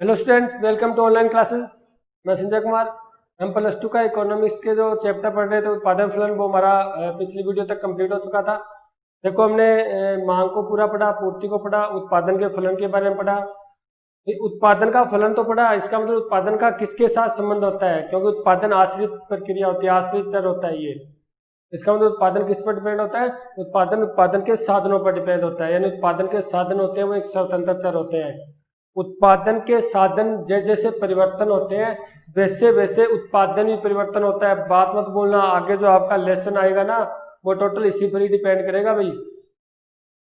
Hello student, welcome to online classes. मैं संजय कुमार। हम +2 का इकोनॉमिक्स के जो चैप्टर पढ़ रहे थे उत्पादन फलन, वो हमारा पिछली वीडियो तक कंप्लीट हो चुका था। देखो, हमने मांग को पूरा पढ़ा, पूर्ति को पढ़ा, उत्पादन के फलन के बारे में पढ़ा। उत्पादन का फलन तो पढ़ा, इसका मतलब उत्पादन का किसके साथ संबंध होता है, क्योंकि उत्पादन आश्रित प्रक्रिया होती है, आश्रित चर होता है ये। इसका मतलब उत्पादन किस पर डिपेंड होता है? उत्पादन के साधनों पर डिपेंड होता है, यानी उत्पादन के साधन होते हैं वो एक स्वतंत्र चर होते हैं। उत्पादन के साधन जैसे परिवर्तन होते हैं वैसे वैसे उत्पादन भी परिवर्तन होता है। बात मत बोलना, आगे जो आपका लेसन आएगा ना वो टोटल इसी पर ही डिपेंड करेगा भाई।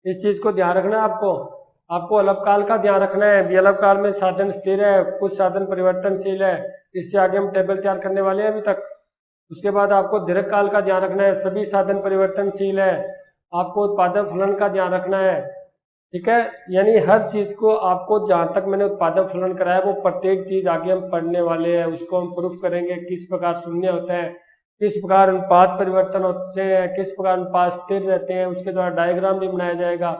इस चीज को ध्यान रखना है आपको अल्पकाल का ध्यान रखना है। भी अल्पकाल में साधन स्थिर है, कुछ साधन परिवर्तनशील है। इससे आगे हम टेबल तैयार करने वाले हैं अभी तक। उसके बाद आपको दीर्घकाल का ध्यान रखना है, सभी साधन परिवर्तनशील है। आपको उत्पादन फलन का ध्यान रखना है, ठीक है। यानी हर चीज को आपको, जहां तक मैंने उत्पादन फलन कराया वो प्रत्येक चीज आगे हम पढ़ने वाले हैं, उसको हम प्रूफ करेंगे। किस प्रकार शून्य होते हैं, किस प्रकार अनुपात परिवर्तन होते हैं, किस प्रकार अनुपात स्थिर रहते हैं, उसके द्वारा डायग्राम भी बनाया जाएगा।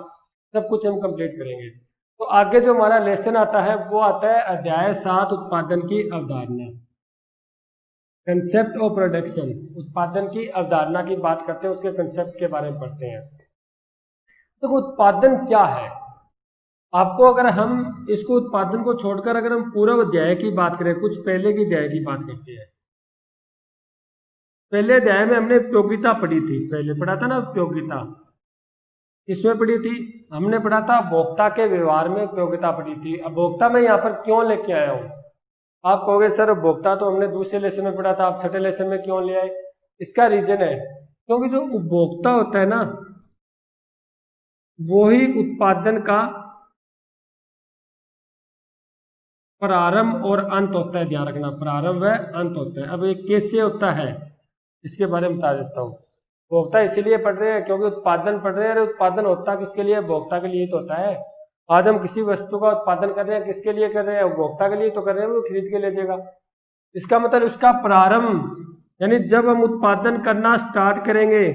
सब कुछ हम कंप्लीट करेंगे। तो आगे जो हमारा लेसन आता है वो आता है अध्याय 7, उत्पादन की अवधारणा, कंसेप्ट ऑफ प्रोडक्शन। उत्पादन की अवधारणा की बात करते हैं, उसके कंसेप्ट के बारे में पढ़ते हैं। तो उत्पादन क्या है? आपको अगर हम इसको उत्पादन को छोड़कर अगर हम पूर्व अध्याय की बात करें, कुछ पहले की अध्याय की बात करते हैं। पहले अध्याय में हमने उपयोगिता पढ़ी थी, पहले पढ़ा था ना उपयोगिता। किसमें पढ़ी थी? हमने पढ़ा था भोक्ता के व्यवहार में उपयोगिता पढ़ी थी। अब भोक्ता मैं यहाँ पर क्यों लेके आया हूँ? आप कहोगे सर भोक्ता तो हमने दूसरे लेसन में पढ़ा था, आप छठे लेसन में क्यों ले आए? इसका रीजन है क्योंकि जो उपभोक्ता होता है ना वो ही उत्पादन का प्रारंभ और अंत होता है। ध्यान रखना, प्रारंभ व अंत होता है। अब ये कैसे होता है इसके बारे में बता देता हूँ। भोक्ता इसीलिए पढ़ रहे हैं क्योंकि उत्पादन पढ़ रहे हैं। उत्पादन होता किसके लिए? भोक्ता के लिए तो होता है। आज हम किसी वस्तु का उत्पादन कर रहे हैं, किसके लिए कर रहे हैं? भोक्ता के लिए तो कर रहे हैं, वो खरीद के ले जाएगा। इसका मतलब उसका प्रारंभ, यानी जब हम उत्पादन करना स्टार्ट करेंगे,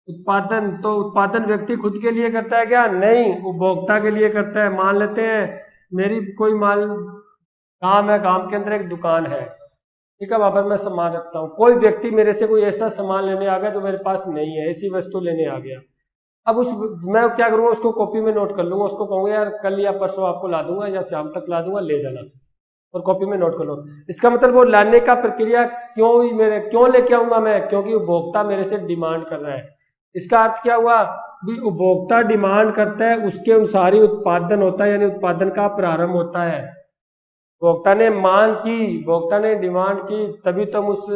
उत्पादन तो उत्पादन व्यक्ति खुद के लिए करता है क्या? नहीं, उपभोक्ता के लिए करता है। मान लेते हैं मेरी कोई माल काम है, काम के अंदर एक दुकान है, ठीक है, वहां पर मैं सामान रखता हूँ। कोई व्यक्ति मेरे से कोई ऐसा सामान लेने आ गया जो मेरे पास नहीं है, ऐसी वस्तु लेने आ गया। अब मैं क्या करूंगा, उसको कॉपी में नोट कर लूंगा, उसको कहूंगा यार कल या परसों आपको ला दूंगा या शाम तक ला दूंगा, ले जाना, और कॉपी में नोट कर लो। इसका मतलब वो लाने का प्रक्रिया क्यों लेके आऊंगा मैं? क्योंकि उपभोक्ता मेरे से डिमांड कर रहा है। इसका अर्थ क्या हुआ? भी उपभोक्ता डिमांड करता है, उसके अनुसार ही उत्पादन होता है, यानी उत्पादन का प्रारंभ होता है। उपभोक्ता ने मांग की, उपभोक्ता ने डिमांड की, तभी तो हम उस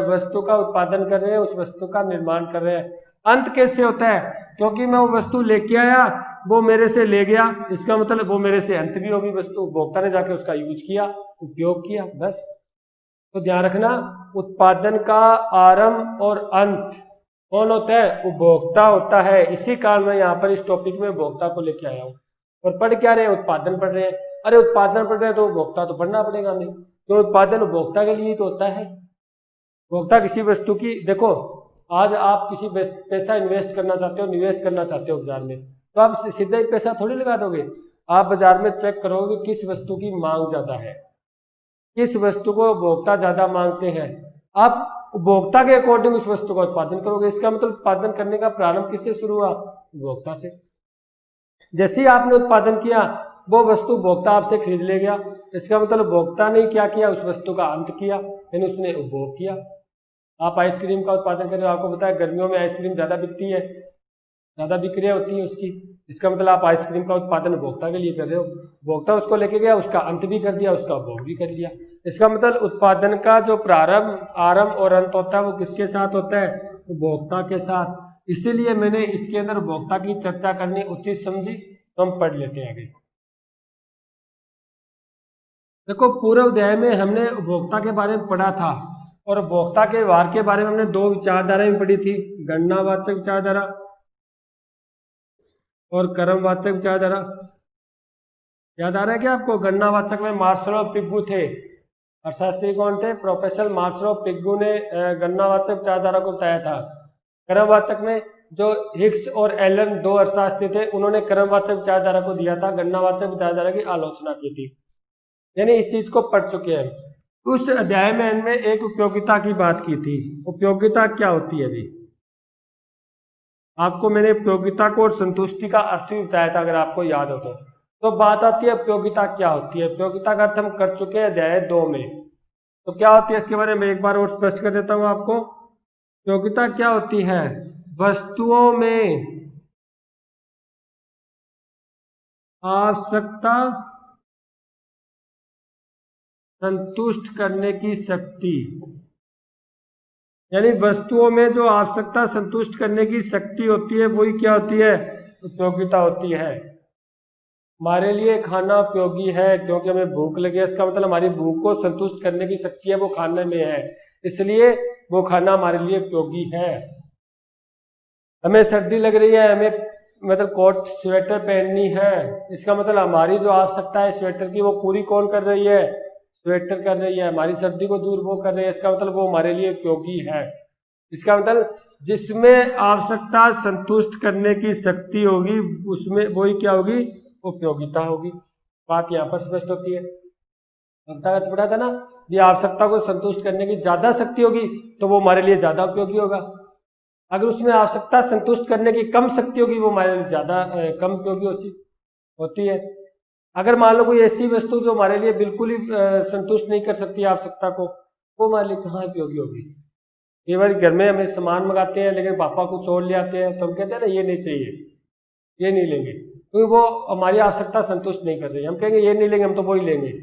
वस्तु का उत्पादन कर रहे हैं, उस वस्तु का निर्माण कर रहे हैं। अंत कैसे होता है? क्योंकि मैं वो वस्तु लेके आया, वो मेरे से ले गया, इसका मतलब वो मेरे से अंत भी होगी वस्तु। उपभोक्ता ने जाके उसका यूज किया, उपयोग किया, बस। तो ध्यान रखना, उत्पादन का आरंभ और अंत कौन होता है? उपभोक्ता होता है। इसी कारण मैं यहाँ पर इस टॉपिक में उपभोक्ता को लेके आया हूँ। और पढ़ क्या रहे हैं? उत्पादन पढ़ रहे हैं। अरे उत्पादन पढ़ रहे हैं तो उपभोक्ता तो पढ़ना पड़ेगा हमें, तो उत्पादन उपभोक्ता के लिए तो होता है। उपभोक्ता किसी वस्तु की, देखो आज आप किसी पैसा इन्वेस्ट करना चाहते हो, निवेश करना चाहते हो बाजार में, तो आप सीधा ही पैसा थोड़ी लगा दोगे। आप बाजार में चेक करोगे किस वस्तु की मांग ज्यादा है, किस वस्तु को उपभोक्ता ज्यादा मांगते हैं। आप उपभोक्ता के अकॉर्डिंग उस वस्तु का उत्पादन करोगे। इसका मतलब उत्पादन करने का प्रारंभ किससे शुरू हुआ? उपभोक्ता से। जैसे ही आपने उत्पादन किया, वो वस्तु उपभोक्ता आपसे खरीद ले गया। इसका मतलब उपभोक्ता ने क्या किया? उस वस्तु का अंत किया, यानी उसने उपभोग किया। आप आइसक्रीम का उत्पादन कर रहे हो, आपको पता है गर्मियों में आइसक्रीम ज्यादा बिकती है, ज्यादा बिक्रियां होती है उसकी। इसका मतलब आप आइसक्रीम का उत्पादन उपभोक्ता के लिए कर रहे हो। उपभोक्ता उसको लेके गया, उसका अंत भी कर दिया, उसका उपभोग भी कर लिया। इसका मतलब उत्पादन का जो प्रारंभ, आरंभ और अंत होता है वो किसके साथ होता है? उपभोक्ता के साथ। इसीलिए मैंने इसके अंदर उपभोक्ता की चर्चा करनी उचित समझी, तो हम पढ़ लेते हैं आगे। देखो, पूर्व अध्याय में हमने उपभोक्ता के बारे में पढ़ा था, और उपभोक्ता के व्यवहार के बारे में हमने दो विचारधाराएं पढ़ी थी, गणनावाचक विचारधारा और कर्मवाचक विचारधारा। याद आ रहा है क्या आपको? गणनावाचक में मार्शल ऑफ पिग्गू थे, अर्थशास्त्री कौन थे? प्रोफेसर मार्शल ऑफ पिग्गू ने गणनावाचक विचारधारा को बताया था। कर्मवाचक में जो हिग्स और एलन दो अर्थशास्त्री थे, उन्होंने क्रमवाचक विचारधारा को दिया था, गणनावाचक विचारधारा की आलोचना की थी। यानी इस चीज को पढ़ चुके हैं। उस अध्याय में इनमें एक उपयोगिता की बात की थी। उपयोगिता क्या होती है जी? आपको मैंने उपयोगिता को और संतुष्टि का अर्थ भी बताया था, अगर आपको याद हो तो बात आती है उपयोगिता क्या होती है। उपयोगिता का अर्थ हम कर चुके हैं अध्याय 2 में। तो क्या होती है इसके बारे में एक बार और स्पष्ट कर देता हूं आपको। उपयोगिता क्या होती है? वस्तुओं में आवश्यकता संतुष्ट करने की शक्ति। यानी वस्तुओं में जो आवश्यकता संतुष्ट करने की शक्ति होती है वही क्या होती है? उपयोगिता होती है। हमारे लिए खाना उपयोगी है क्योंकि हमें भूख लगी है, इसका मतलब हमारी भूख को संतुष्ट करने की शक्ति है वो खाने में है, इसलिए वो खाना हमारे लिए उपयोगी है। हमें सर्दी लग रही है, हमें मतलब कोट स्वेटर पहननी है, इसका मतलब हमारी जो आवश्यकता है स्वेटर की वो पूरी कौन कर रही है? स्वेटर कर रही है। हमारी सर्दी को दूर वो कर रही है, इसका मतलब वो हमारे लिए उपयोगी है। इसका मतलब जिसमें आवश्यकता संतुष्ट करने की शक्ति होगी उसमें वही क्या होगी? उपयोगिता होगी। बात यहाँ पर स्पष्ट होती है। पढ़ा था ना, ये आवश्यकता को संतुष्ट करने की ज्यादा शक्ति होगी तो वो हमारे लिए ज्यादा उपयोगी होगा। अगर उसमें आवश्यकता संतुष्ट करने की कम शक्ति होगी वो हमारे लिए ज्यादा कम उपयोगी होती है। अगर मान लो कोई ऐसी वस्तु जो हमारे लिए बिल्कुल ही संतुष्ट नहीं कर सकती आवश्यकता को, वो हमारे लिए कहाँ उपयोगी होगी? कई बार घर में हमें सामान मंगाते हैं लेकिन पापा कुछ और ले आते हैं तो हम कहते हैं ना ये नहीं चाहिए, ये नहीं लेंगे, क्योंकि वो हमारी आवश्यकता संतुष्ट नहीं कर रही। हम कहेंगे ये नहीं लेंगे, हम तो वो ही लेंगे।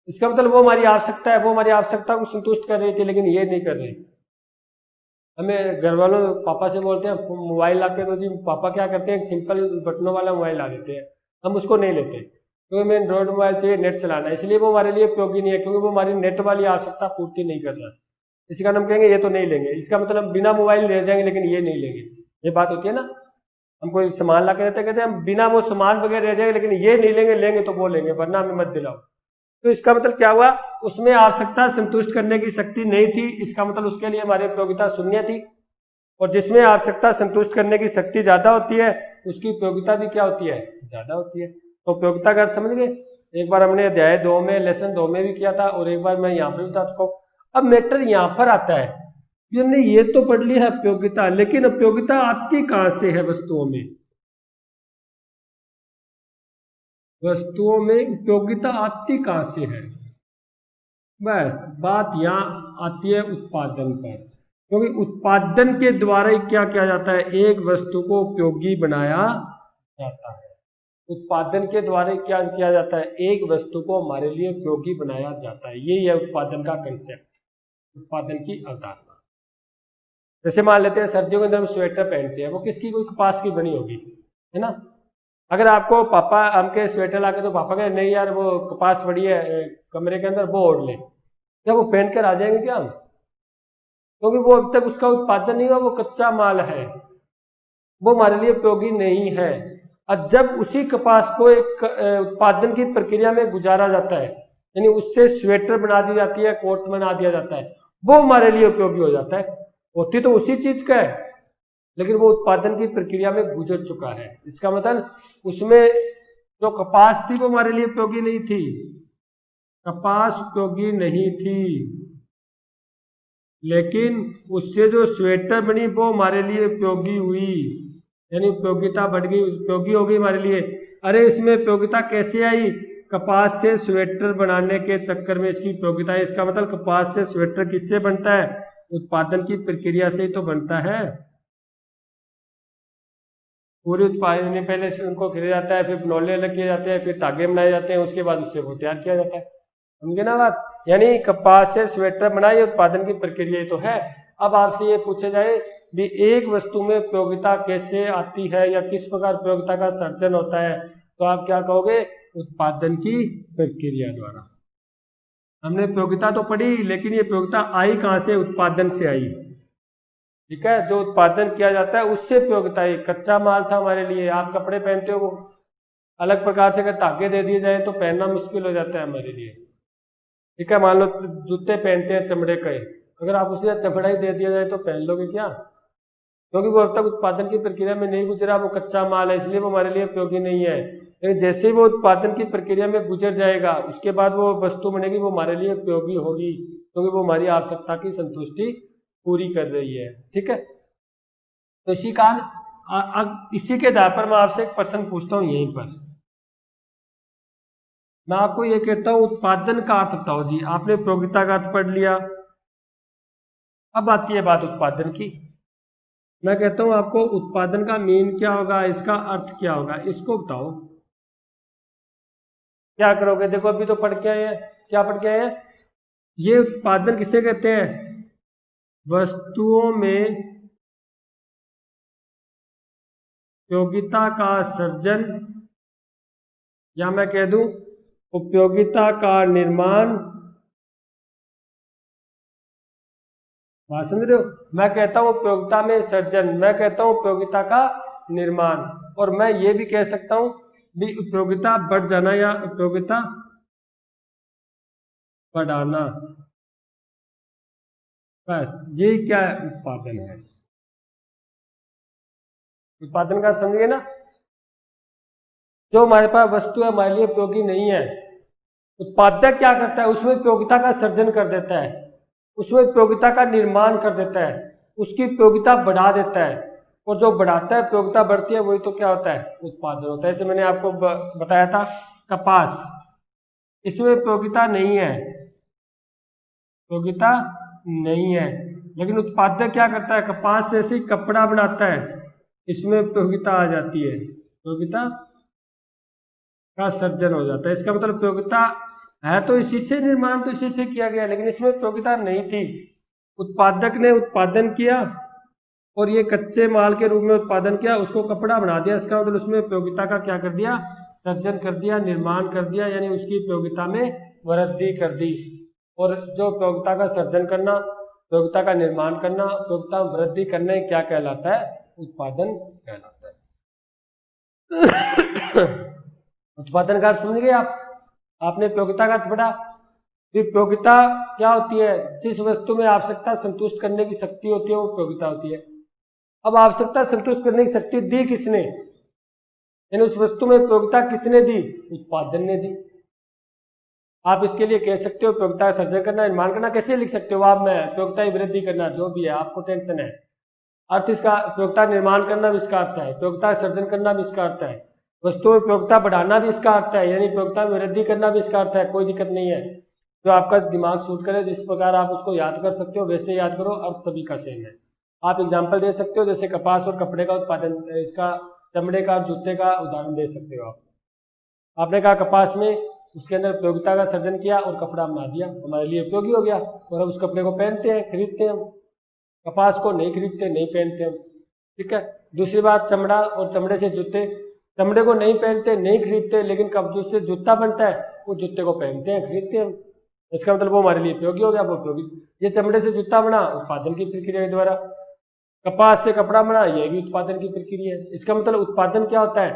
इसका मतलब वो हमारी आवश्यकता है, वो हमारी आवश्यकता को संतुष्ट कर रही थी लेकिन ये नहीं कर रही। हमें घर वालों पापा से बोलते हैं मोबाइल ला के, तो जी पापा क्या करते हैं एक सिंपल बटनों वाला मोबाइल ला देते हैं, हम उसको नहीं लेते क्योंकि हमें एंड्रॉइड मोबाइल चाहिए, नेट चलाना है, इसलिए वो हमारे लिए उपयोगी नहीं है क्योंकि वो हमारी नेट वाली आवश्यकता पूर्ति नहीं कर रहा। इसी कारण हम कहेंगे ये तो नहीं लेंगे। इसका मतलब बिना मोबाइल ले जाएंगे लेकिन ये नहीं लेंगे। ये बात होती है ना, हम कोई सामान ला के देते कहते हैं हम बिना वो सामान वगैरह रह जाएंगे लेकिन ये नहीं लेंगे, लेंगे तो वो लेंगे वरना हमें मत दिलाओ। तो इसका मतलब क्या हुआ? उसमें आवश्यकता संतुष्ट करने की शक्ति नहीं थी, इसका मतलब उसके लिए हमारी उपयोगिता शून्य थी। और जिसमें आवश्यकता संतुष्ट करने की शक्ति ज्यादा होती है उसकी उपयोगिता भी क्या होती है? ज्यादा होती है। तो उपयोगिता का अर्थ समझ गए? एक बार हमने अध्याय 2 में लेसन 2 में भी किया था और एक बार मैं यहाँ पे बता चुका हूँ। अब मैटर यहाँ पर आता है कि हमने ये तो पढ़ लिया है उपयोगिता, लेकिन उपयोगिता आती कहाँ से है? वस्तुओं में। वस्तुओं में उपयोगिता आती कहाँ से है? बस बात यहाँ आती है उत्पादन पर, क्योंकि उत्पादन के द्वारा ही क्या किया जाता है? एक वस्तु को उपयोगी बनाया जाता है। उत्पादन के द्वारा क्या किया जाता है? एक वस्तु को हमारे लिए उपयोगी बनाया जाता है। यही है उत्पादन का कंसेप्ट, उत्पादन की अवधारणा। जैसे मान लेते हैं सर्दियों के अंदर हम स्वेटर पहनते हैं, वो किसकी? कोई कपास की बनी होगी, है ना। अगर आपको पापा हम के स्वेटर लाके तो पापा कहे नहीं यार वो कपास बड़ी है कमरे के अंदर, वो ओढ़ ले, क्या वो पहन कर आ जाएंगे क्या हम? क्योंकि वो अब तक उसका उत्पादन नहीं हुआ, वो कच्चा माल है, वो हमारे लिए उपयोगी नहीं है। और जब उसी कपास को एक उत्पादन की प्रक्रिया में गुजारा जाता है, यानी उससे स्वेटर बना दी जाती है, कोट बना दिया जाता है, वो हमारे लिए उपयोगी हो जाता है। होती तो उसी चीज का है लेकिन वो उत्पादन की प्रक्रिया में गुजर चुका है। इसका मतलब उसमें जो कपास थी वो हमारे लिए उपयोगी नहीं थी, कपास उपयोगी नहीं थी, लेकिन उससे जो स्वेटर बनी वो हमारे लिए उपयोगी हुई, यानी उपयोगिता बढ़ गई, उपयोगी हो गई हमारे लिए। अरे इसमें उपयोगिता कैसे आई? कपास से स्वेटर बनाने के चक्कर में इसकी उपयोगिता है। इसका मतलब कपास से स्वेटर किससे बनता है? उत्पादन की प्रक्रिया से ही तो बनता है। पूरी उत्पादन में पहले से उनको खरीदा जाता है, फिर बनौले अलग किए जाते हैं, फिर धागे बनाए जाते हैं, उसके बाद उससे वो तैयार किया जाता है। समझे ना बात? यानी कपास से स्वेटर बनाई उत्पादन की प्रक्रिया ही तो है। अब आपसे ये पूछा जाए भी एक वस्तु में उपयोगिता कैसे आती है या किस प्रकार उपयोगिता का सर्जन होता है, तो आप क्या कहोगे? उत्पादन की प्रक्रिया द्वारा। हमने उपयोगिता तो पढ़ी लेकिन ये उपयोगिता आई कहाँ से? उत्पादन से आई। ठीक है, जो उत्पादन किया जाता है उससे उपयोगिता है। कच्चा माल था हमारे लिए, आप कपड़े पहनते हो, अलग प्रकार से अगर धागे दे दिए जाए तो पहनना मुश्किल हो जाता है हमारे लिए। ठीक है, मान लो जूते पहनते हैं चमड़े के, अगर आप उसे चमड़ा ही दे दिया जाए तो पहन लोगे क्या? क्योंकि वो अब तक उत्पादन की प्रक्रिया में नहीं गुजरा, वो कच्चा माल है, इसलिए वो हमारे लिए उपयोगी नहीं है। लेकिन जैसे ही वो उत्पादन की प्रक्रिया में गुजर जाएगा उसके बाद वो वस्तु बनेगी, वो हमारे लिए उपयोगी होगी, क्योंकि वो हमारी आवश्यकता की संतुष्टि पूरी कर रही है। ठीक है, तो इसी कारण अब इसी के आधार पर मैं आपसे एक प्रश्न पूछता हूँ यहीं पर। मैं आपको ये कहता हूँ उत्पादन का अर्थ बताओ जी। आपने उपयोगिता का अर्थ पढ़ लिया, अब आती है बात उत्पादन की। मैं कहता हूँ आपको उत्पादन का मीन क्या होगा, इसका अर्थ क्या होगा, इसको बताओ। क्या करोगे? देखो अभी तो पढ़ के आए हैं, क्या पढ़ के आए हैं? ये उत्पादन किसे कहते हैं? वस्तुओं में उपयोगिता का सर्जन, या मैं कह दूं उपयोगिता का निर्माण। बात समझ रहे हो? मैं कहता हूं उपयोगिता में सर्जन, मैं कहता हूं उपयोगिता का निर्माण, और मैं ये भी कह सकता हूं भी उपयोगिता बढ़ जाना या उपयोगिता बढ़ाना। बस ये क्या है? उत्पादन है। उत्पादन का समझिए ना, जो हमारे पास वस्तु है हमारे लिए उपयोगी नहीं है, उत्पादक क्या करता है? उसमें उपयोगिता का सर्जन कर देता है, उसमें उपयोगिता का निर्माण कर देता है, उसकी उपयोगिता बढ़ा देता है, और जो बढ़ाता है उपयोगिता बढ़ती है, वही तो क्या होता है? उत्पादन होता है। जैसे मैंने आपको बताया था कपास, इसमें उपयोगिता नहीं है, उपयोगिता नहीं है, लेकिन उत्पादक क्या करता है? कपास से ऐसे कपड़ा बनाता है, इसमें उपयोगिता आ जाती है, उपयोगिता का सर्जन हो जाता है। इसका मतलब उपयोगिता है तो इसी से, निर्माण तो इसी से किया गया, लेकिन इसमें उपयोगिता नहीं थी। उत्पादक ने उत्पादन किया और ये कच्चे माल के रूप में उत्पादन किया, उसको कपड़ा बना दिया, इसका मतलब उसमें उपयोगिता का क्या कर दिया? सर्जन कर दिया, निर्माण कर दिया, यानी उसकी उपयोगिता में वृद्धि कर दी। और जो उपयोगिता का सर्जन करना, उपयोगिता का निर्माण करना, उपयोगिता में वृद्धि करने क्या कहलाता है? उत्पादन कहलाता है। उत्पादन का अर्थ समझ गए आप? आपने उपयोगिता का अर्थ पढ़ा। उपयोगिता क्या होती है? जिस वस्तु में आवश्यकता संतुष्ट करने की शक्ति होती है वो उपयोगिता होती है। अब आवश्यकता संतुष्ट करने की शक्ति दी किसने? यानी उस वस्तु में उपयोगिता किसने दी? उत्पादन ने दी। आप इसके लिए कह सकते हो उपयोगिता का सर्जन करना, निर्माण करना। कैसे लिख सकते हो आप? में उपयोगिता की वृद्धि करना, जो भी है आपको टेंशन है। अर्थ इसका उपयोगिता निर्माण करना भी इसका अर्थ है, उपयोगिता सर्जन करना भी इसका अर्थ है, वस्तु में उपयोगिता बढ़ाना भी इसका अर्थ है, यानी उपयोगिता में वृद्धि करना भी इसका अर्थ है। कोई दिक्कत नहीं है, जो आपका दिमाग सूट करे, जिस प्रकार आप उसको याद कर सकते हो वैसे याद करो, अर्थ सभी का सेम है। आप एग्जाम्पल दे सकते हो, जैसे कपास और कपड़े का उत्पादन, इसका चमड़े का जूते का उदाहरण दे सकते हो आप। आपने कहा कपास में उसके अंदर उपयोगिता का सर्जन किया और कपड़ा बना दिया, हमारे लिए उपयोगी हो गया, और अब उस कपड़े को पहनते हैं, खरीदते हैं हम। कपास को नहीं खरीदते, नहीं पहनते हम। ठीक है। दूसरी बात, चमड़ा और चमड़े से जूते, चमड़े को नहीं पहनते, नहीं खरीदते, लेकिन कब से जूता बनता है वो जूते को पहनते हैं, खरीदते हैं हम। इसका मतलब वो हमारे लिए उपयोगी हो गया, वो उपयोगी। ये चमड़े से जूता बना, उत्पादन की प्रक्रिया के द्वारा। कपास से कपड़ा बना, ये भी उत्पादन की प्रक्रिया है। इसका मतलब उत्पादन क्या होता है?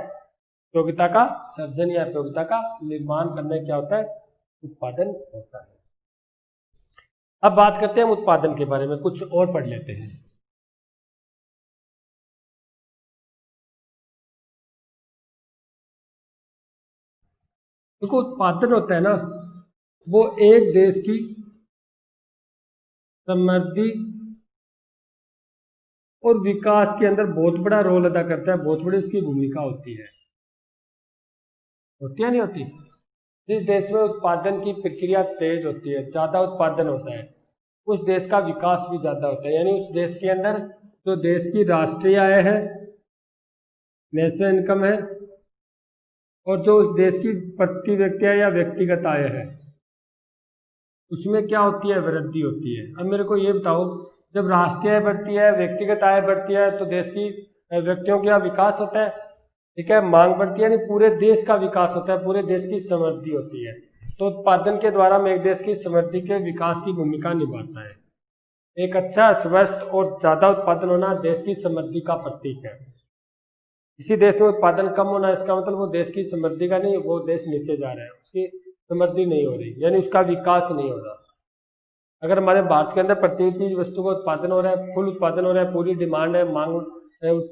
उपयोगिता का सर्जन या उपयोगिता का निर्माण करना क्या होता है? उत्पादन होता है। अब बात करते हैं हम उत्पादन के बारे में, कुछ और पढ़ लेते हैं। देखो उत्पादन होता है ना, वो एक देश की समृद्धि और विकास के अंदर बहुत बड़ा रोल अदा करता है, बहुत बड़ी इसकी भूमिका होती है। होती है नहीं होती? जिस देश में उत्पादन की प्रक्रिया तेज होती है, ज्यादा उत्पादन होता है, उस देश का विकास भी ज्यादा होता है। यानी उस देश के अंदर जो देश की राष्ट्रीय आय है, नेशनल इनकम है, और जो उस देश की प्रति व्यक्ति या व्यक्तिगत आय है, उसमें क्या होती है? वृद्धि होती है। अब मेरे को ये बताओ, जब राष्ट्रीय आय बढ़ती है, व्यक्तिगत आय बढ़ती है, तो देश की व्यक्तियों का विकास होता है। ठीक है, मांग बढ़ती है, यानी पूरे देश का विकास होता है, पूरे देश की समृद्धि होती है। तो उत्पादन के द्वारा में एक देश की समृद्धि के विकास की भूमिका निभाता है। एक अच्छा, स्वस्थ और ज्यादा उत्पादन होना देश की समृद्धि का प्रतीक है। किसी देश में उत्पादन कम होना, इसका मतलब वो देश की समृद्धि का नहीं, वो देश नीचे जा रहा है, उसकी समृद्धि नहीं हो रही, यानी उसका विकास नहीं हो रहा। अगर हमारे भारत के अंदर प्रत्येक चीज वस्तु का उत्पादन हो रहा है, फुल उत्पादन हो रहा है, पूरी डिमांड है, मांग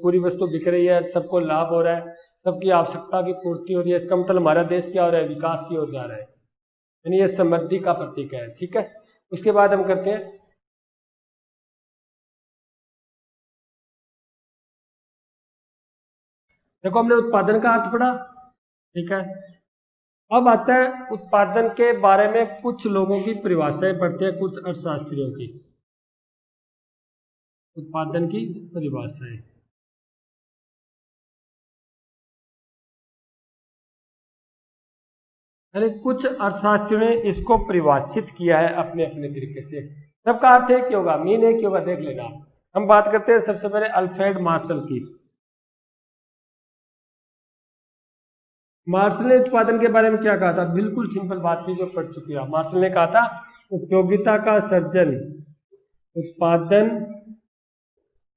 पूरी वस्तु बिक रही है, सबको लाभ हो रहा है, सबकी आवश्यकता की पूर्ति हो रही है, इसका मतलब हमारा देश क्या हो रहा है, विकास की ओर जा रहा है, यानी ये समृद्धि का प्रतीक है। ठीक है, उसके बाद हम करते हैं देखो हमने उत्पादन का अर्थ पढ़ा। ठीक है, अब आता है उत्पादन के बारे में कुछ लोगों की परिभाषाएं पढ़ते हैं, कुछ अर्थशास्त्रियों की उत्पादन की परिभाषाएं। यानी कुछ अर्थशास्त्रियों ने इसको परिभाषित किया है अपने अपने तरीके से। सबका अर्थ एक ही होगा, मीन एक ही होगा, देख लेना। हम बात करते हैं सबसे पहले अल्फ्रेड मार्शल की। मार्शल ने उत्पादन के बारे में क्या कहा था? बिल्कुल सिंपल बात थी जो पढ़ चुकी है। मार्शल ने कहा था उपयोगिता का सर्जन, उत्पादन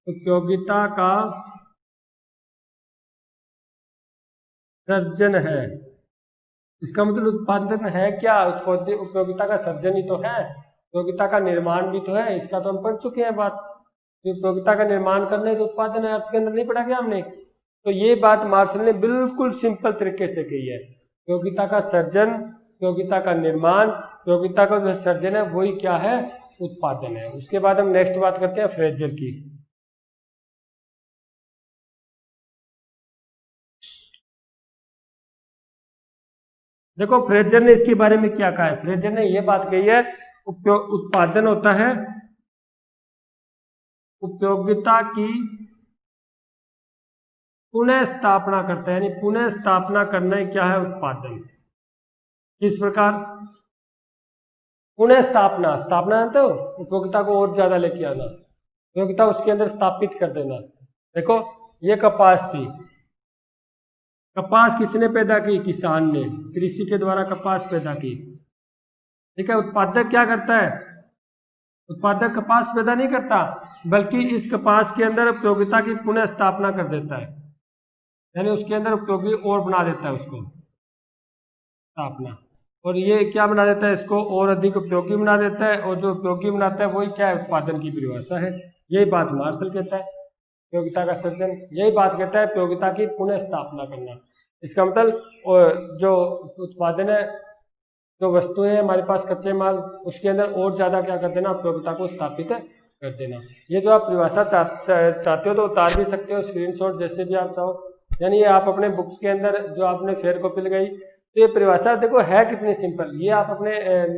उपयोगिता का सर्जन है। इसका मतलब उत्पादन है क्या? उपयोगिता का सर्जन ही तो है, उपयोगिता का निर्माण भी तो है। इसका तो हम पढ़ चुके हैं बात, उपयोगिता का निर्माण करने तो उत्पादन है, अर्थ के अंदर नहीं पढ़ा गया हमने? तो ये बात मार्शल ने बिल्कुल सिंपल तरीके से कही है। उपयोगिता का सर्जन, उपयोगिता का निर्माण, उपयोगिता का जो सर्जन है वही क्या है? उत्पादन है। उसके बाद हम नेक्स्ट बात करते हैं फ्रेजर की। देखो फ्रेजर ने इसके बारे में क्या कहा है। फ्रेजर ने यह बात कही है उत्पादन होता है उपयोगिता की पुनः स्थापना करता है, यानी पुनः स्थापना करना ही क्या है? उत्पादन। किस प्रकार? पुनः स्थापना, स्थापना है तो उपयोगिता को और ज्यादा लेके आना, उपयोगिता उसके अंदर स्थापित कर देना। देखो ये कपास थी, कपास किसने पैदा की? किसान ने, कृषि के द्वारा कपास पैदा की। ठीक है, उत्पादक क्या करता है? उत्पादक कपास पैदा नहीं करता, बल्कि इस कपास के अंदर उपयोगिता की पुनः स्थापना कर देता है, यानी उसके अंदर उपयोगी और बना देता है उसको स्थापना। और ये क्या बना देता है? इसको और अधिक उपयोगी बना देता है, और जो उपयोगी बनाता है वही क्या है? उत्पादन की परिभाषा है। यही बात मार्शल कहता है, उपयोगिता का सर्जन। यही बात कहता है उपयोगिता की पुनः स्थापना करना। इसका मतलब जो उत्पादन है, जो वस्तुएं हैं हमारे पास कच्चे माल, उसके अंदर और ज्यादा क्या कर देना? उपयोगिता को स्थापित कर देना। ये जो आप परिभाषा चाहते हो तो उतार भी सकते हो स्क्रीनशॉट, जैसे भी आप चाहो। यानी ये आप अपने बुक्स के अंदर जो आपने फेयर कॉपी लगाई, तो ये परिभाषा देखो है कितनी सिंपल, ये आप अपने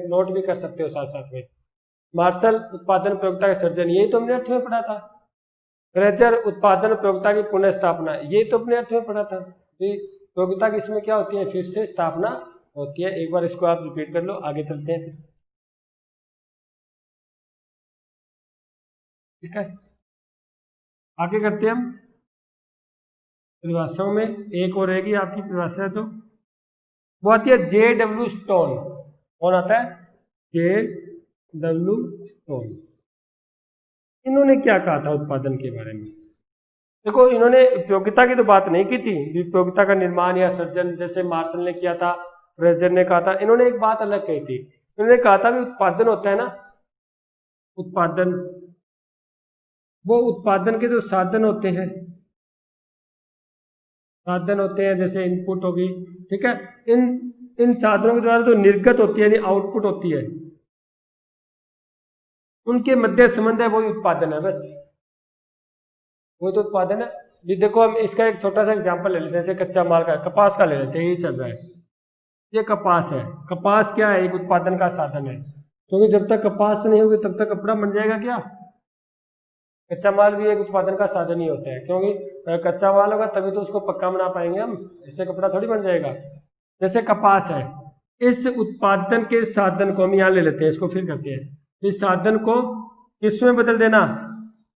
नोट भी कर सकते हो साथ साथ में। मार्शल उत्पादन उपयोगिता का सर्जन, यही तो हमने 8वीं में पढ़ा था। फ्रेजर उत्पादन उपयोगिता की पुनः स्थापना, ये तो अपने 8वीं में पढ़ा था। उपयोगिता की इसमें क्या होती है? फिर से स्थापना होती है। एक बार इसको आप रिपीट कर लो, आगे चलते हैं। ठीक है, आगे करते हैं हम परिभाषाओं में। एक और रहेगी आपकी परिभाषा, तो वो आती है J.W. स्टोन। कौन आता है? J.W. स्टोन। इन्होंने क्या कहा था उत्पादन के बारे में? देखो इन्होंने उपयोगिता की तो बात नहीं की थी, उपयोगिता का निर्माण या सर्जन जैसे मार्शल ने किया था, फ्रेजर ने कहा था। इन्होंने एक बात अलग कही थी, इन्होंने कहा था भी उत्पादन होता है ना, उत्पादन, वो उत्पादन के जो साधन होते हैं, साधन होते हैं जैसे इनपुट होगी, ठीक है, इन साधनों के द्वारा जो निर्गत होती है, यानी आउटपुट होती है, उनके मध्य संबंध है, वही उत्पादन है। बस वो तो उत्पादन है। ये देखो हम इसका एक छोटा सा एग्जांपल ले लेते हैं, जैसे कच्चा माल का, कपास का ले लेते हैं, यही चल रहा है। ये कपास है, कपास क्या है? एक उत्पादन का साधन है, क्योंकि जब तक कपास नहीं होगी तब तक कपड़ा बन जाएगा क्या? कच्चा माल भी एक उत्पादन का साधन ही होता है, क्योंकि कच्चा माल होगा तभी तो उसको पक्का बना पाएंगे हम, इससे कपड़ा थोड़ी बन जाएगा। जैसे कपास है, इस उत्पादन के साधन को हम यहाँ ले लेते हैं, इसको फिर करते हैं। इस साधन को किसमें बदल देना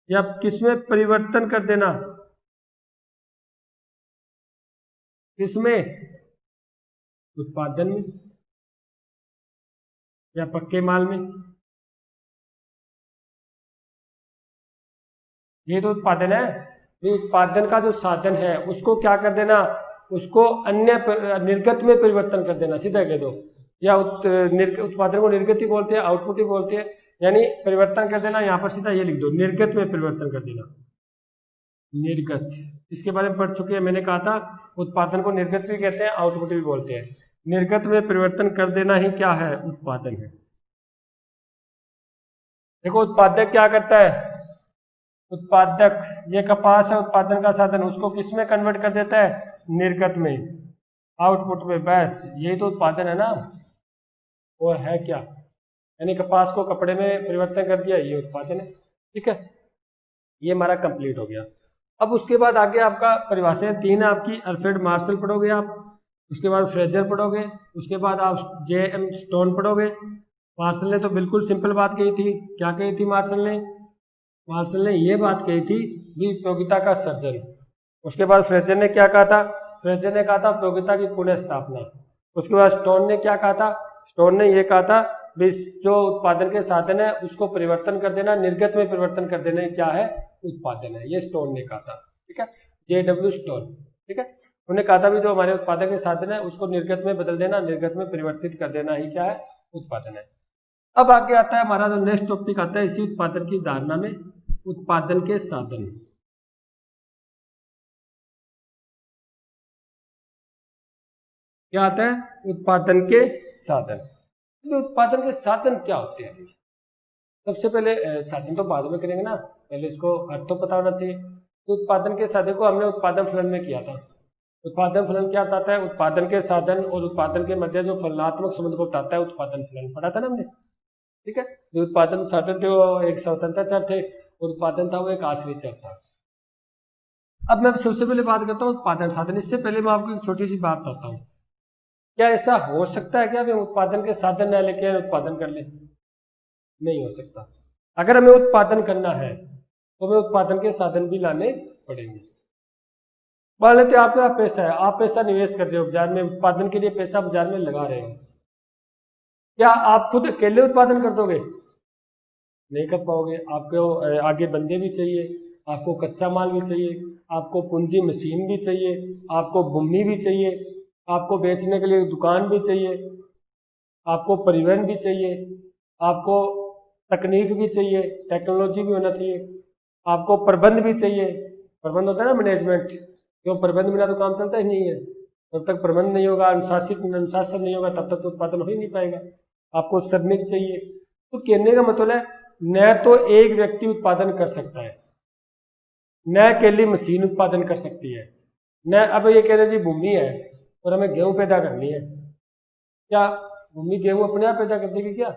या किसमें परिवर्तन कर देना? किसमें? उत्पादन में या पक्के माल में। ये तो उत्पादन है। ये उत्पादन का जो साधन है उसको क्या कर देना? उसको अन्य निर्गत में परिवर्तन कर देना, सीधा कह दो। या उत्पादन को निर्गत ही बोलते हैं, आउटपुट ही बोलते हैं। यानी परिवर्तन कर देना, यहाँ पर सीधा ये लिख दो, निर्गत में परिवर्तन कर देना। निर्गत, इसके बारे में पढ़ चुके हैं, मैंने कहा था उत्पादन को निर्गत भी कहते हैं, आउटपुट भी बोलते हैं। निर्गत में परिवर्तन कर देना ही क्या है, उत्पादन है। देखो उत्पादक क्या करता है, उत्पादक, ये कपास है उत्पादन का साधन, उसको किस में कन्वर्ट कर देता है, निर्गत में, आउटपुट में, बस यही तो उत्पादन है ना, वो है क्या, यानी कपास को कपड़े में परिवर्तन कर दिया, ये उत्पादन है। ठीक है, ये हमारा कंप्लीट हो गया। अब उसके बाद आगे आपका परिभाषाएं 3 है आपकी, अल्फ्रेड मार्शल पढ़ोगे आप, उसके बाद फ्रेजर पढ़ोगे, उसके बाद आप J.M. स्टोन पढ़ोगे। मार्शल ने तो बिल्कुल सिंपल बात कही थी, क्या कही थी मार्शल ने, मार्शल ने ये बात कही थी कि उपयोगिता का सर्जन। उसके बाद फ्रेजर ने क्या कहा था, फ्रेजर ने कहा था उपयोगिता की पुनः स्थापना। उसके बाद स्टोन ने क्या कहा था, स्टोन ने ये कहा था भी जो उत्पादन के साधन है उसको परिवर्तन कर देना, निर्गत में परिवर्तन कर देना, क्या है, उत्पादन है, ये स्टोन ने कहा था। ठीक है, J.W. स्टोन। ठीक है, उन्होंने कहा था भी जो हमारे उत्पादन के साधन है उसको निर्गत में बदल देना, निर्गत में परिवर्तित कर देना ही क्या है, उत्पादन है। अब आगे आता है हमारा जो नेक्स्ट टॉपिक आता है इसी उत्पादन की धारणा में, उत्पादन के साधन। क्या आता है, उत्पादन के साधन। तो उत्पादन के साधन क्या होते हैं, सबसे पहले साधन तो बाद में करेंगे ना, पहले इसको अर्थ तो पता होना चाहिए। तो उत्पादन के साधन को हमने उत्पादन फलन में किया था। उत्पादन फलन क्या बताता है, उत्पादन के साधन और उत्पादन के मध्य जो फलनात्मक संबंध को बताता है, उत्पादन फलन पढ़ा था ना हमने। ठीक है, जो उत्पादन साधन थे वो एक स्वतंत्र चर थे और उत्पादन था वो एक आश्रित चर था। अब मैं सबसे पहले बात करता हूँ उत्पादन साधन। इससे पहले मैं आपको एक छोटी सी बात बताता हूँ, क्या ऐसा हो सकता है क्या हमें उत्पादन के साधन न लेके उत्पादन कर ले, नहीं हो सकता। अगर हमें उत्पादन करना है तो हमें उत्पादन के साधन भी लाने पड़ेंगे। मान लेते आपके पास पैसा है, आप पैसा निवेश कर रहे हो बाजार में, उत्पादन के लिए पैसा बाजार में लगा रहे हो, क्या आप खुद अकेले उत्पादन कर दोगे, नहीं कर पाओगे। आपको आगे बंदे भी चाहिए, आपको कच्चा माल भी चाहिए, आपको पूंजी मशीन भी चाहिए, आपको भूमि भी चाहिए, आपको बेचने के लिए दुकान भी चाहिए, आपको परिवहन भी चाहिए, आपको तकनीक भी चाहिए, टेक्नोलॉजी भी होना चाहिए, आपको प्रबंध भी चाहिए। प्रबंध होता है ना, मैनेजमेंट, क्यों, प्रबंध बिना तो काम चलता ही नहीं है। जब तक प्रबंध नहीं होगा, अनुशासन नहीं होगा, तब तक तो उत्पादन हो ही नहीं पाएगा। आपको श्रमिक चाहिए। तो कहने का मतलब है न तो एक व्यक्ति उत्पादन कर सकता है, न अकेली मशीन उत्पादन कर सकती है, न अब ये कह रहे जी भूमि है और हमें गेहूं पैदा करनी है, क्या भूमि गेहूं अपने आप पैदा कर देगी क्या,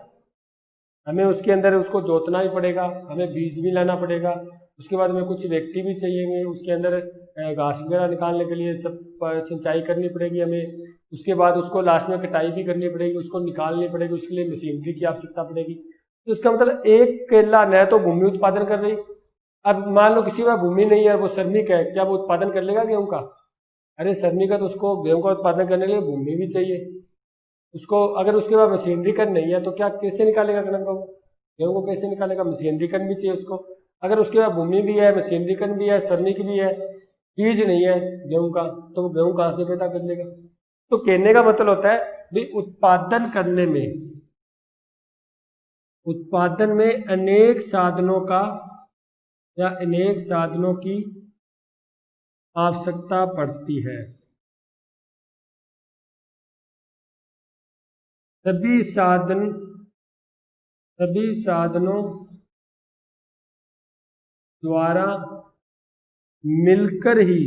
हमें उसके अंदर उसको जोतना भी पड़ेगा, हमें बीज भी लाना पड़ेगा, उसके बाद हमें कुछ व्यक्ति भी चाहिए, उसके अंदर घास वगैरह निकालने के लिए सब सिंचाई करनी पड़ेगी हमें, उसके बाद उसको लास्ट में कटाई भी करनी पड़ेगी, उसको निकालनी पड़ेगी, उसके लिए मशीनरी की आवश्यकता पड़ेगी। तो इसका मतलब एक केला न तो भूमि उत्पादन कर रही, अब मान लो किसी का भूमि नहीं है, वो श्रमिक है, क्या वो उत्पादन कर लेगा गेहूं का, अरे श्रमिक का तो उसको गेहूं का उत्पादन करने के लिए भूमि भी चाहिए उसको, अगर उसके बाद मशीनरीकरण नहीं है तो क्या कैसे निकालेगा गेहूं को कैसे निकालेगा, मशीनरीकरण भी चाहिए उसको। अगर उसके बाद भूमि भी है, मशीनरीकरण भी है, श्रमिक भी है, बीज नहीं है गेहूं का, तो वो गेहूं कहाँ से पैदा कर लेगा। तो कहने का मतलब होता है भाई उत्पादन करने में, उत्पादन में अनेक साधनों का या अनेक साधनों की आवश्यकता पड़ती है। सभी साधनों द्वारा मिलकर ही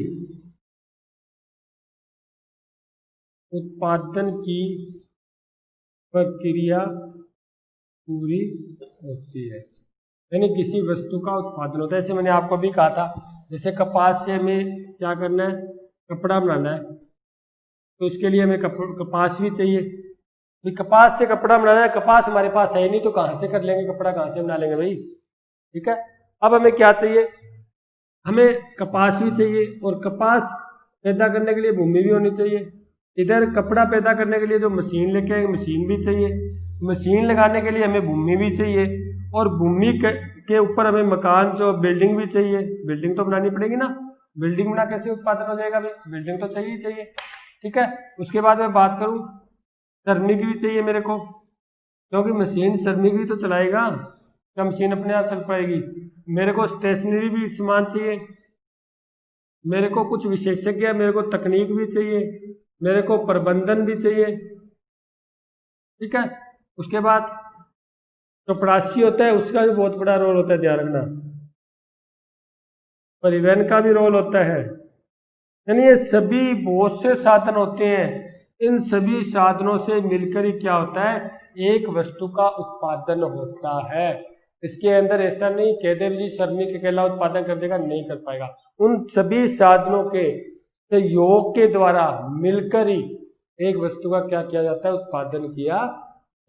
उत्पादन की प्रक्रिया पूरी होती है, यानी किसी वस्तु का उत्पादन होता है। जैसे मैंने आपको भी कहा था, जैसे कपास से हमें क्या करना है, कपड़ा बनाना है, तो इसके लिए हमें कपास भी चाहिए। कपास से कपड़ा बनाना है, कपास हमारे पास है नहीं तो कहाँ से कर लेंगे, कपड़ा कहाँ से बना लेंगे भाई। ठीक है, अब हमें क्या चाहिए, हमें कपास भी चाहिए और कपास पैदा करने के लिए भूमि भी होनी चाहिए। इधर कपड़ा पैदा करने के लिए जो मशीन लेके आए, मशीन भी चाहिए, मशीन लगाने के लिए हमें भूमि भी चाहिए, और भूमि के ऊपर हमें मकान जो बिल्डिंग भी चाहिए, बिल्डिंग तो बनानी पड़ेगी ना, बिल्डिंग बना कैसे उत्पादन हो जाएगा भाई, बिल्डिंग तो चाहिए ही चाहिए। ठीक है, उसके बाद मैं बात करूँ, श्रमिक भी चाहिए मेरे को, क्योंकि मशीन श्रमिक भी तो चलाएगा, क्या मशीन अपने आप चल पाएगी? मेरे को स्टेशनरी भी सामान चाहिए, मेरे को कुछ विशेषज्ञ, मेरे को तकनीक भी चाहिए, मेरे को प्रबंधन भी चाहिए। ठीक है। उसके बाद चपरासी होता है, उसका भी बहुत बड़ा रोल होता है, ध्यान रखना। परिवहन का भी रोल होता है। यानी ये सभी बहुत से साधन होते हैं। इन सभी साधनों से मिलकर ही क्या होता है, एक वस्तु का उत्पादन होता है। इसके अंदर ऐसा नहीं कह दे जी श्रमिक अकेला उत्पादन कर देगा, नहीं कर पाएगा। उन सभी साधनों के सहयोग के द्वारा मिलकर ही एक वस्तु का क्या किया जाता है, उत्पादन किया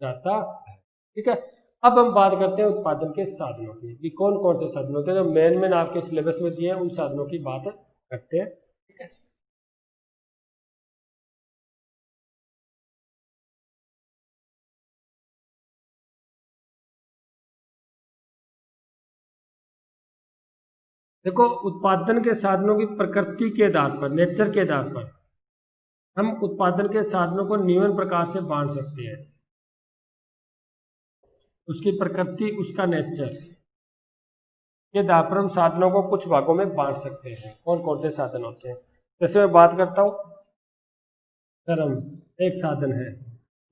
जाता है। ठीक है। अब हम बात करते हैं उत्पादन के साधनों की, कि कौन कौन से साधन होते हैं जो मेन मेन आपके सिलेबस में दिए हैं, उन साधनों की बात करते हैं। ठीक है। देखो, उत्पादन के साधनों की प्रकृति के आधार पर, नेचर के आधार पर हम उत्पादन के साधनों को निम्न प्रकार से बांट सकते हैं। उसकी प्रकृति, उसका नेचर के आधार पर हम साधनों को कुछ भागों में बांट सकते हैं। कौन कौन से साधन होते हैं? जैसे मैं बात करता हूँ श्रम, एक साधन है।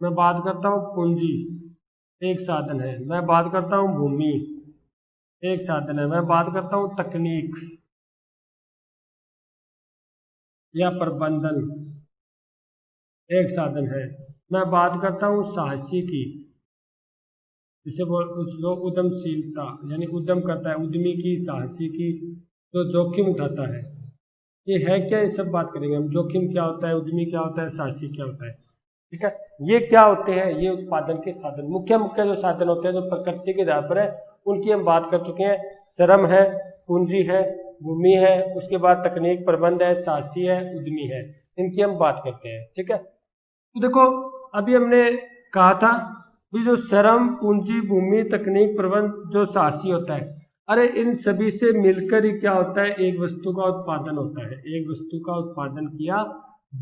मैं बात करता हूँ पूंजी, एक साधन है। मैं बात करता हूँ भूमि, एक साधन है। मैं बात करता हूँ तकनीक या प्रबंधन, एक साधन है। मैं बात करता हूँ साहसी की, जिसे बोल जो उद्यमशीलता, यानी उद्यम करता है, उद्यमी की, साहसी की, जो जोखिम उठाता है। ये है क्या, ये सब बात करेंगे हम। जोखिम क्या होता है, उद्यमी क्या होता है, साहसी क्या होता है। ठीक है। ये क्या होते हैं, ये उत्पादन के साधन, मुख्य मुख्य जो साधन होते हैं जो प्रकृति के आधार पर है, उनकी हम बात कर चुके हैं। श्रम है, पूंजी है, भूमि है, उसके बाद तकनीक, प्रबंध है, साहसी है, उद्यमी है। इनकी हम बात करते हैं। ठीक है। तो देखो, अभी हमने कहा था कि जो श्रम, पूंजी, भूमि, तकनीक, प्रबंध, जो साहसी होता है, अरे इन सभी से मिलकर ही क्या होता है, एक वस्तु का उत्पादन होता है, एक वस्तु का उत्पादन किया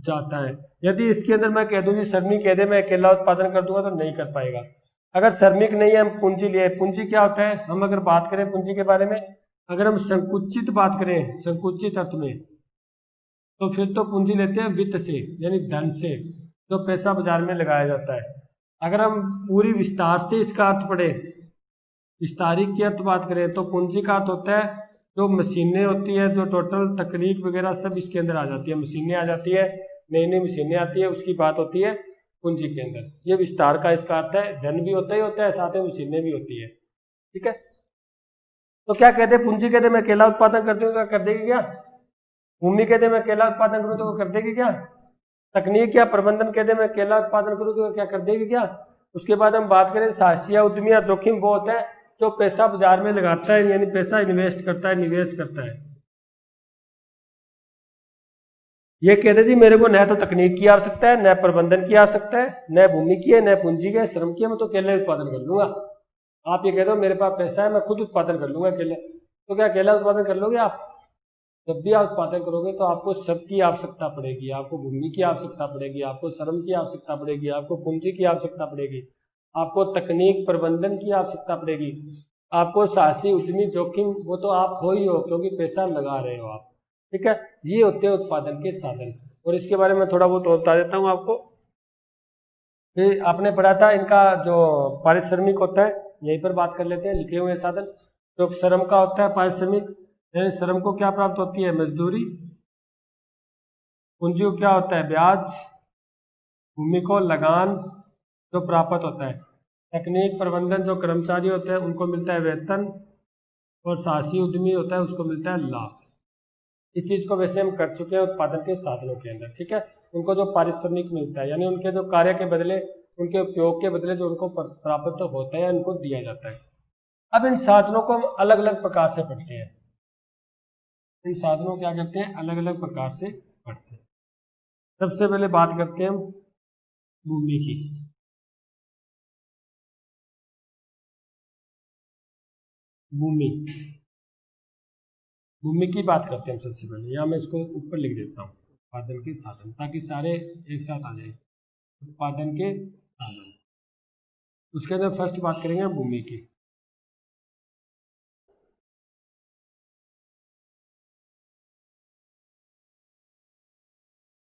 जाता है। यदि इसके अंदर मैं कह दूं जी श्रमिक कह दे मैं अकेला उत्पादन कर दूंगा, तो नहीं कर पाएगा। अगर श्रमिक नहीं है, हम पूंजी लिए, पूंजी क्या होता है, हम अगर बात करें पूंजी के बारे में, अगर हम संकुचित बात करें, संकुचित अर्थ में, तो फिर तो पूंजी लेते हैं वित्त से, यानी धन से, जो पैसा बाजार में लगाया जाता है। अगर हम पूरी विस्तार से इसका अर्थ पढ़े, विस्तारित की अर्थ बात करें, तो पूंजी का अर्थ होता है जो मशीनें होती है, जो टोटल तकनीक वगैरह सब इसके अंदर आ जाती है, मशीनें आ जाती है, नई नई मशीनें आती है, उसकी बात होती है पूंजी के अंदर। ये विस्तार का इसका अर्थ है। धन भी होता ही होता है, साथ में मशीनें भी होती है। ठीक है। तो क्या कहते हैं, पूंजी कहते मैं अकेला उत्पादन करती हूँ, क्या कर देगी क्या? भूमि कहते मैं अकेला उत्पादन करूँ तो वो कर देगी क्या? तकनीक या प्रबंधन कहते मैं अकेला उत्पादन करूँ तो क्या कर देगी क्या? उसके बाद हम बात करें साहसी या उद्यमी या जोखिम, वो होता है जो पैसा बाजार में लगाता है, यानी पैसा इन्वेस्ट करता है, निवेश करता है। ये कहते जी मेरे को न तो तकनीक की आवश्यकता है, न प्रबंधन की आवश्यकता है, न भूमि की है, न पूंजी की है, श्रम की है, मैं तो अकेले उत्पादन कर लूंगा। आप ये कह दो मेरे पास पैसा है, मैं खुद उत्पादन कर लूंगा अकेले, तो क्या अकेला उत्पादन कर लोगे आप? जब भी आप उत्पादन करोगे तो आपको सबकी आवश्यकता पड़ेगी। आपको भूमि की आवश्यकता पड़ेगी, आपको श्रम की आवश्यकता पड़ेगी, आपको पूंजी की आवश्यकता पड़ेगी, आपको तकनीक प्रबंधन की आवश्यकता पड़ेगी, आपको साहसी, उद्यमी, जोखिम, वो तो आप हो ही हो, क्योंकि पैसा लगा रहे हो आप। ठीक है। ये होते हैं उत्पादन के साधन, और इसके बारे में थोड़ा बहुत और बता देता हूँ आपको। फिर आपने पढ़ा था इनका जो पारिश्रमिक होता है, यहीं पर बात कर लेते हैं, लिखे हुए साधन। तो श्रम का होता है पारिश्रमिक, यानी श्रम को क्या प्राप्त होती है, मजदूरी। पूंजी को क्या होता है, ब्याज। भूमि को लगान जो प्राप्त होता है। तकनीक प्रबंधन जो कर्मचारी होते हैं उनको मिलता है वेतन, और साहसी उद्यमी होता है उसको मिलता है लाभ। इस चीज को वैसे हम कर चुके हैं उत्पादन के साधनों के अंदर। ठीक है। उनको जो पारिश्रमिक मिलता है, यानी उनके जो कार्य के बदले, उनके उपयोग के बदले जो उनको प्राप्त होता है, उनको दिया जाता है। अब इन साधनों को हम अलग अलग प्रकार से पढ़ते हैं। इन साधनों को क्या करते हैं, अलग अलग प्रकार से पढ़ते हैं। सबसे पहले बात करते हैं हम भूमि की। भूमि, भूमि की बात करते हैं हम सबसे पहले, या मैं इसको ऊपर लिख देता हूँ, उत्पादन के साधन, ताकि सारे एक साथ आ जाए। उत्पादन के साधन, उसके अंदर फर्स्ट बात करेंगे भूमि की।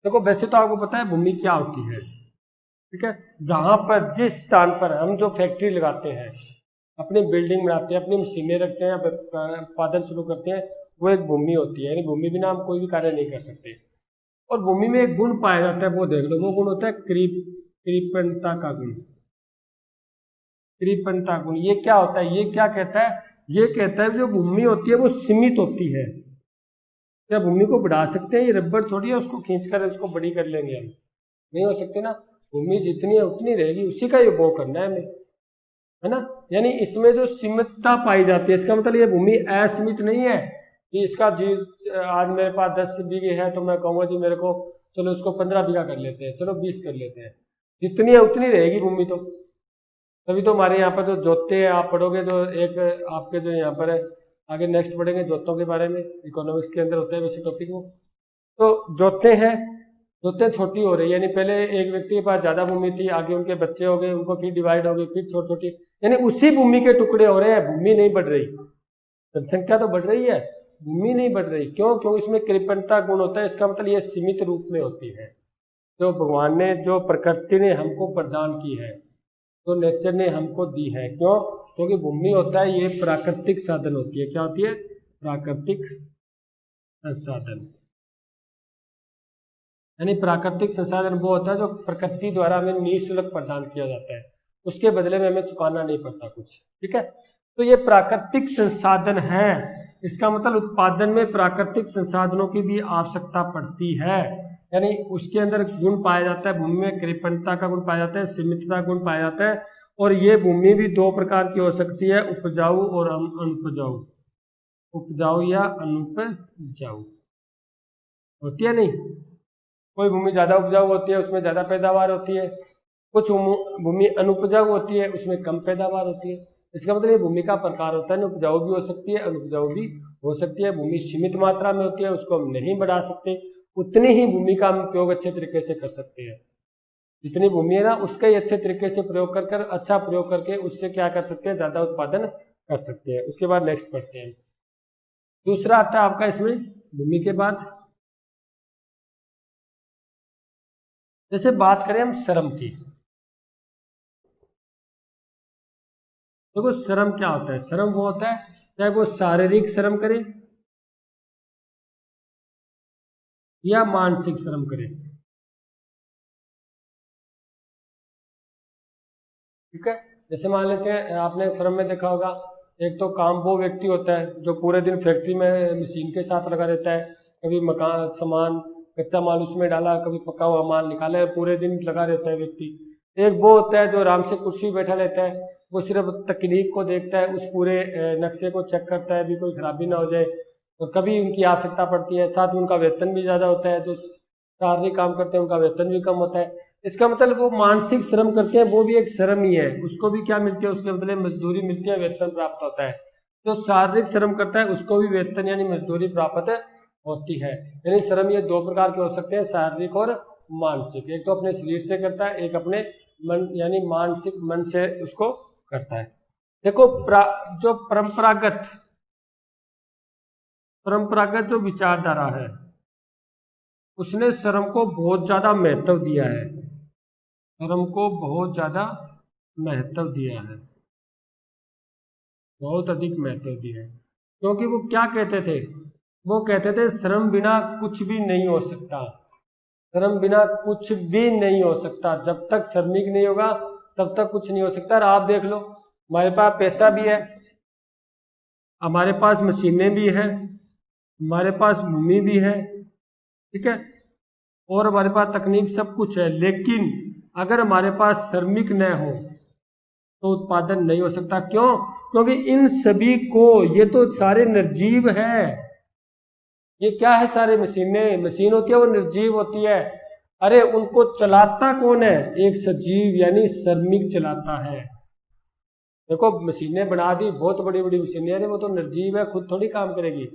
देखो वैसे तो आपको पता है भूमि क्या होती है, ठीक है। जहां पर जिस स्थान पर हम जो फैक्ट्री लगाते हैं, अपनी बिल्डिंग बनाते हैं, अपनी मशीनें रखते हैं, उत्पादन शुरू करते हैं, वो एक भूमि होती है। यानी भूमि बिना हम कोई भी कार्य नहीं कर सकते। और भूमि में एक गुण पाया जाता है, वो देख लो, वो गुण होता है कृपणता का गुण। कृपणता गुण ये क्या होता है, ये क्या कहता है, ये कहता है जो भूमि होती है वो सीमित होती है। क्या भूमि को बढ़ा सकते हैं? ये रबड़ थोड़ी है उसको खींचकर उसको बड़ी कर लेंगे हम, नहीं हो सकते ना। भूमि जितनी है उतनी रहेगी, उसी का ये उपभोग करना है हमें, है ना। यानी इसमें जो सीमितता पाई जाती है, इसका मतलब ये भूमि असीमित नहीं है कि इसका जी आज मेरे पास 10 बीघे है तो मैं कहूँगा जी मेरे को चलो इसको 15 बीघा कर लेते हैं, चलो 20 कर लेते हैं। जितनी है उतनी रहेगी भूमि तो। तभी तो हमारे यहाँ पर जो जोते हैं, आप पढ़ोगे तो एक आपके जो यहाँ पर है, आगे नेक्स्ट पढ़ेंगे जोतों के बारे में, इकोनॉमिक्स के अंदर होता है वैसे टॉपिक वो। तो जोते हैं, जोते छोटी हो रही है, यानी पहले एक व्यक्ति के पास ज्यादा भूमि थी, आगे उनके बच्चे हो गए, उनको फिर डिवाइड हो गई, फिर छोटी छोटी, यानी उसी भूमि के टुकड़े हो रहे हैं, भूमि नहीं बढ़ रही। जनसंख्या तो बढ़ रही है, भूमि नहीं बढ़ रही। क्यों? क्योंकि इसमें कृपणता गुण होता है। इसका मतलब ये सीमित रूप में होती है, जो भगवान ने, जो प्रकृति ने हमको प्रदान की है, तो नेचर ने हमको दी है। क्यों? क्योंकि भूमि होता है ये प्राकृतिक साधन होती है। क्या होती है? प्राकृतिक संसाधन। यानी प्राकृतिक संसाधन वो होता है जो प्रकृति द्वारा हमें निःशुल्क प्रदान किया जाता है, उसके बदले में हमें चुकाना नहीं पड़ता कुछ, ठीक है। तो ये प्राकृतिक संसाधन है, इसका मतलब उत्पादन में प्राकृतिक संसाधनों की भी आवश्यकता पड़ती है। यानी उसके अंदर गुण पाया जाता है, भूमि में कृपणता का गुण पाया जाता है, सीमितता गुण पाया जाता है। और ये भूमि भी दो प्रकार की हो सकती है, उपजाऊ और अनुपजाऊ। उपजाऊ या अनुपजाऊ होती है नहीं। कोई भूमि ज्यादा उपजाऊ होती है, उसमें ज्यादा पैदावार होती है, कुछ भूमि अनुपजाऊ होती है, उसमें कम पैदावार होती है। इसका मतलब ये भूमि का प्रकार होता है, उपजाऊ भी हो सकती है, अनुपजाऊ भी हो सकती है। भूमि सीमित मात्रा में होती है, उसको हम नहीं बढ़ा सकते, उतनी ही भूमि का हम उपयोग अच्छे तरीके से कर सकते हैं। जितनी भूमि है ना, उसका ही अच्छे तरीके से प्रयोग कर अच्छा प्रयोग करके उससे क्या कर सकते हैं, ज्यादा उत्पादन कर सकते हैं। उसके बाद नेक्स्ट पढ़ते हैं। दूसरा आता है आपका इसमें भूमि के बाद, जैसे बात करें हम श्रम की। देखो श्रम क्या होता है? श्रम वो होता है चाहे वो शारीरिक श्रम करे या मानसिक श्रम करे, ठीक है। जैसे मान लेते हैं, आपने श्रम में देखा होगा, एक तो काम वो व्यक्ति होता है जो पूरे दिन फैक्ट्री में मशीन के साथ लगा रहता है, कभी मकान सामान कच्चा माल उसमें डाला, कभी पका हुआ माल निकाला, पूरे दिन लगा रहता है व्यक्ति। एक वो होता है जो आराम से कुर्सी बैठा रहता है, वो सिर्फ तकनीक को देखता है, उस पूरे नक्शे को चेक करता है भी कोई खराबी ना हो जाए। और कभी उनकी आवश्यकता पड़ती है, साथ में उनका वेतन भी ज़्यादा होता है, जो शारीरिक काम करते हैं उनका वेतन भी कम होता है। इसका मतलब वो मानसिक श्रम करते हैं, वो भी एक श्रम ही है, उसको भी क्या मिलती है, उसके बदले मजदूरी मिलती है, वेतन प्राप्त होता है। जो शारीरिक श्रम करता है उसको भी वेतन यानी मजदूरी प्राप्त होती है। यानी श्रम ये दो प्रकार के हो सकते हैं, शारीरिक और मानसिक। एक तो अपने शरीर से करता है, एक अपने मन यानी मानसिक मन से उसको करता है। देखो जो परंपरागत जो विचारधारा है उसने श्रम को बहुत ज्यादा महत्व दिया है, श्रम को बहुत ज्यादा महत्व दिया है, बहुत अधिक महत्व दिया है। क्योंकि वो क्या कहते थे, वो कहते थे श्रम बिना कुछ भी नहीं हो सकता, श्रम बिना कुछ भी नहीं हो सकता। जब तक श्रमिक नहीं होगा तब तक कुछ नहीं हो सकता। और आप देख लो, हमारे पास पैसा भी है, हमारे पास मशीनें भी है, हमारे पास भूमि भी है, ठीक है, और हमारे पास तकनीक सब कुछ है, लेकिन अगर हमारे पास श्रमिक न हो तो उत्पादन नहीं हो सकता। क्यों? क्योंकि इन सभी को, ये तो सारे निर्जीव है। ये क्या है? सारे मशीनें, मशीन होती है वो निर्जीव होती है। अरे उनको चलाता कौन है? एक सजीव यानी श्रमिक चलाता है। देखो मशीनें बना दी, बहुत बड़ी बड़ी मशीनें, अरे वो तो निर्जीव है, खुद थोड़ी काम करेगी।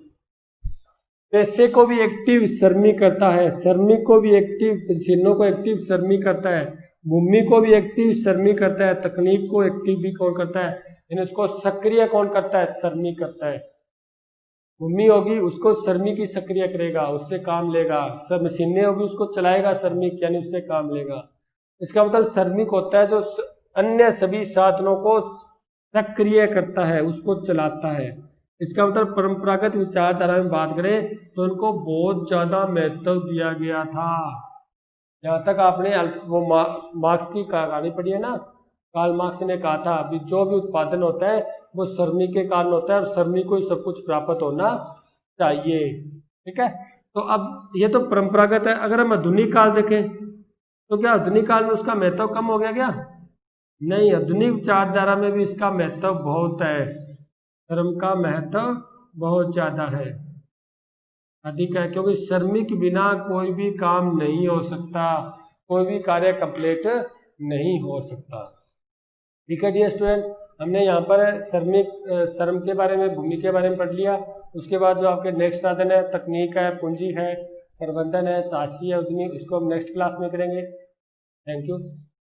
पैसे को भी एक्टिव श्रमिक करता है, श्रमिक को भी एक्टिव, मशीनों को एक्टिव श्रमिक करता है, भूमि को भी एक्टिव श्रमिक करता है, तकनीक को एक्टिव भी कौन करता है, यानी उसको सक्रिय कौन करता है? श्रमिक करता है। भूमि होगी उसको श्रमिक ही सक्रिय करेगा, उससे काम लेगा। सब मशीनें होगी उसको चलाएगा श्रमिक, यानी उससे काम लेगा। इसका मतलब श्रमिक होता है जो अन्य सभी साधनों को सक्रिय करता है, उसको चलाता है। इसका मतलब परंपरागत विचारधारा में बात करें तो उनको बहुत ज्यादा महत्व दिया गया था। यहाँ तक आपने वो मार्क्स की कहानी पढ़ी है ना, कार्ल मार्क्स ने कहा था अभी जो भी उत्पादन होता है वो श्रमिक के कारण होता है और श्रमिक को ही सब कुछ प्राप्त होना चाहिए। ठीक है, तो अब ये तो परंपरागत है। अगर हम आधुनिक काल देखें तो क्या आधुनिक काल में उसका महत्व कम हो गया क्या? नहीं, आधुनिक विचारधारा में भी इसका महत्व बहुत है। श्रम का महत्व बहुत ज्यादा है, अधिक है, क्योंकि श्रमिक के बिना कोई भी काम नहीं हो सकता, कोई भी कार्य कंप्लीट नहीं हो सकता। ठीक है डियर स्टूडेंट, हमने यहाँ पर श्रम के बारे में, भूमि के बारे में पढ़ लिया। उसके बाद जो आपके नेक्स्ट साधन है, तकनीक है, पूंजी है, प्रबंधन है, साहसी है, उद्यमी, इसको हम नेक्स्ट क्लास में करेंगे। Thank you.